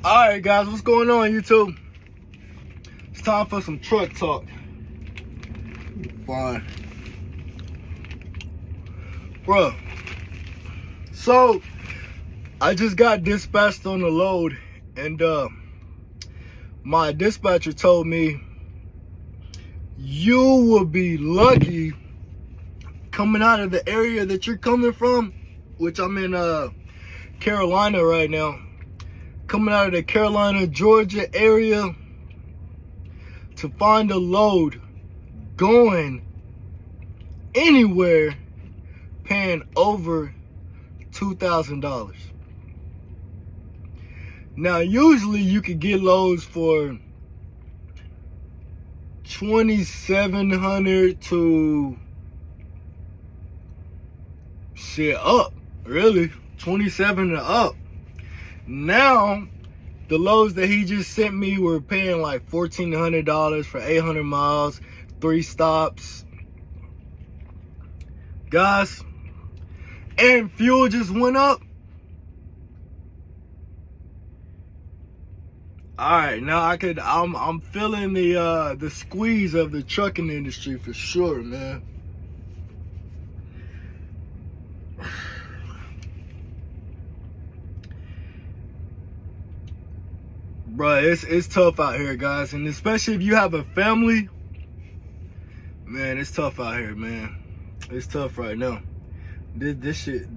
Alright guys, what's going on YouTube? It's time for some truck talk. Fine. Bruh. So, I just got dispatched on the load and my dispatcher told me you will be lucky coming out of the area that you're coming from, which I'm in Carolina right now. Coming out of the Carolina, Georgia area to find a load going anywhere paying over $2,000. Now, usually you could get loads for $2,700 to shit up, really, 27 and up. Now, the loads that he just sent me were paying like $1,400 for 800 miles, 3 stops. Guys, and fuel just went up. All right, now I'm feeling the squeeze of the trucking industry for sure, man. Bruh, it's tough out here, guys, and especially if you have a family, man, it's tough out here, man. It's tough right now. This is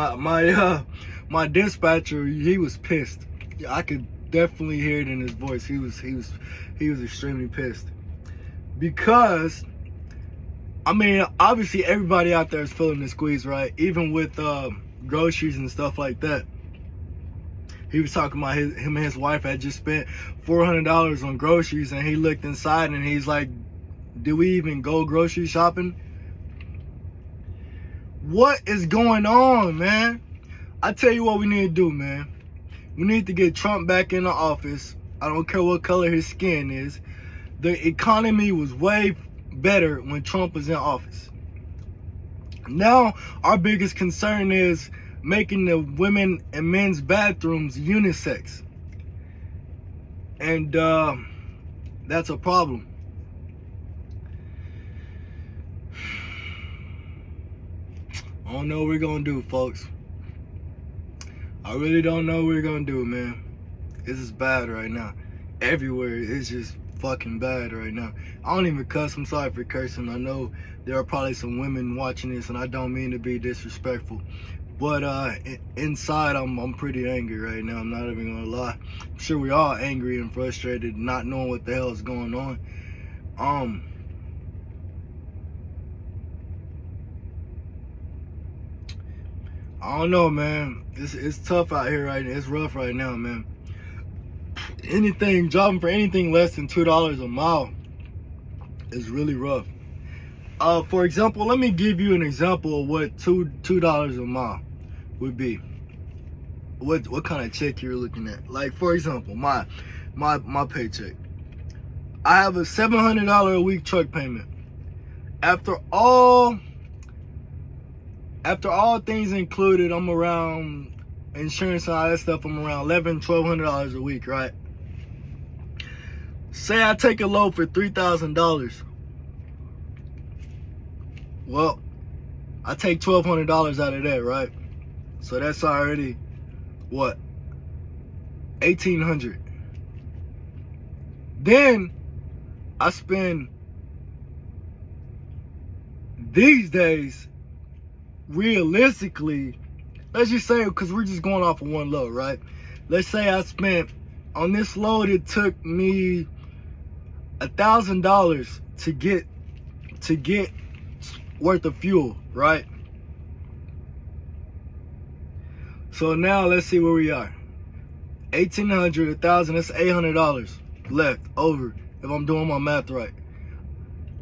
my dispatcher. He was pissed. I could definitely hear it in his voice. He was extremely pissed because, I mean, obviously everybody out there is feeling the squeeze, right? Even with groceries and stuff like that. He was talking about him and his wife had just spent $400 on groceries, and he looked inside and he's like, "Do we even go grocery shopping?" What is going on, man? I tell you what we need to do, man. We need to get Trump back in the office. I don't care what color his skin is. The economy was way better when Trump was in office. Now, our biggest concern is making the women and men's bathrooms unisex. And that's a problem. I don't know what we're gonna do, folks. I really don't know what we're gonna do, man. This is bad right now. Everywhere, it's just fucking bad right now. I don't even cuss. I'm sorry for cursing. I know there are probably some women watching this, and I don't mean to be disrespectful. But inside, I'm pretty angry right now. I'm not even gonna lie. I'm sure we're all angry and frustrated, not knowing what the hell is going on. I don't know, man. It's tough out here right now. It's rough right now, man. Driving for anything less than $2 a mile is really rough. For example, let me give you an example of what $2 a mile would be. What kind of check you're looking at? Like, for example, my paycheck. I have a $700 a week truck payment. After all things included, I'm around insurance and all that stuff. I'm around $1,100-$1,200 a week, right? Say I take a load for $3,000. Well, I take $1,200 out of that, right? So that's already what? $1,800. Then I spend these days, realistically, let's just say, because we're just going off of one load, right? Let's say I spent on this load, it took me $1,000 to get worth of fuel, right? So now let's see where we are. $1,800, $1,000, that's $800 left over if I'm doing my math right.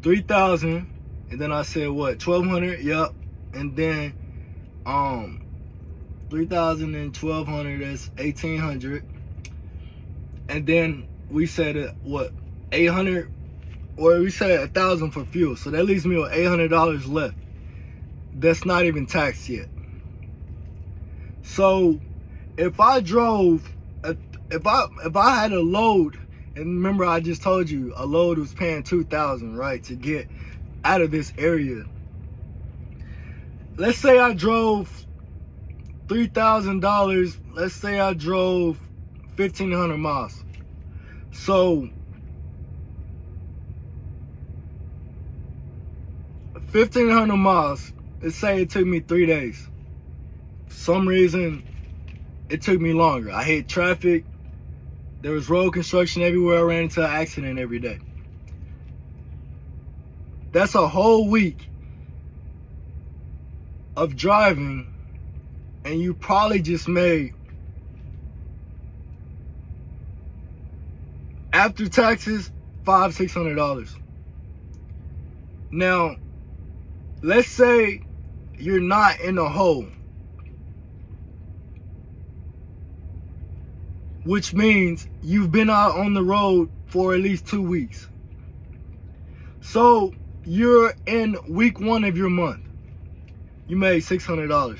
$3,000, and then I said what? $1,200, yep. And then 3,000 and 1,200, that's 1,800. And then we said what? 800, or we said 1,000 for fuel. So that leaves me with $800 left. That's not even taxed yet. So if I drove if I had a load, and remember I just told you a load was paying $2,000, right, to get out of this area. Let's say I drove $3,000. Let's say I drove 1,500 miles. So 1,500 miles. Let's say it took me 3 days. For some reason, it took me longer. I hit traffic. There was road construction everywhere. I ran into an accident every day. That's a whole week of driving, and you probably just made, after taxes, $500-$600. Now, let's say you're not in a hole, which means you've been out on the road for at least 2 weeks. So you're in week 1 of your month. You made $600.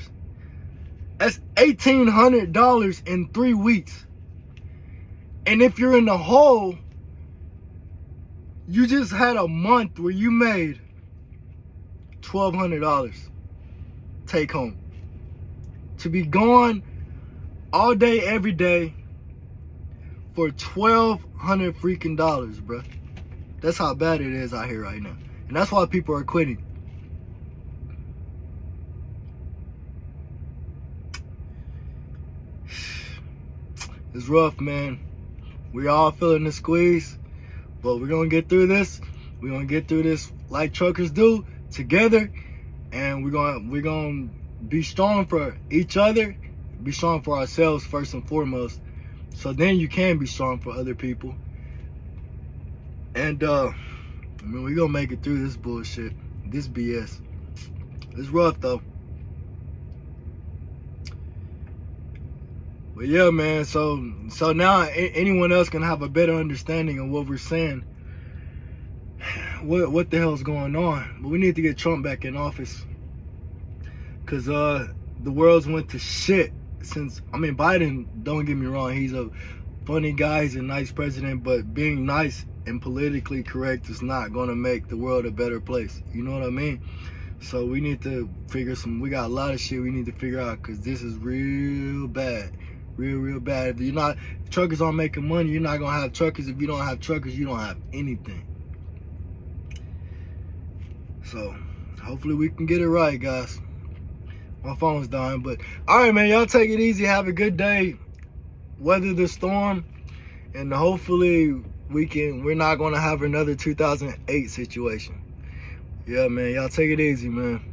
That's $1,800 in 3 weeks. And if you're in the hole, you just had a month where you made $1,200 take home. To be gone all day, every day for $1,200 freaking dollars, bruh. That's how bad it is out here right now. And that's why people are quitting. It's rough, man. We all feeling the squeeze, but we're gonna get through this. We're gonna get through this like truckers do, together, and we're gonna be strong for each other, be strong for ourselves first and foremost. So then you can be strong for other people. And I mean, we're gonna make it through this bullshit, this BS. It's rough though. But yeah, man, so now anyone else can have a better understanding of what we're saying. What the hell's going on? But we need to get Trump back in office. Cause the world's went to shit since, I mean, Biden, don't get me wrong, he's a funny guy, he's a nice president, but being nice and politically correct is not gonna make the world a better place. You know what I mean? So we need to we got a lot of shit we need to figure out, cause this is real bad. Real bad. If truckers aren't making money, you're not gonna have truckers. If you don't have truckers, you don't have anything. So hopefully we can get it right, guys. My phone's dying, but all right, man, y'all take it easy, have a good day, weather the storm, and hopefully we're not gonna have another 2008 situation. Yeah, man, y'all take it easy, man.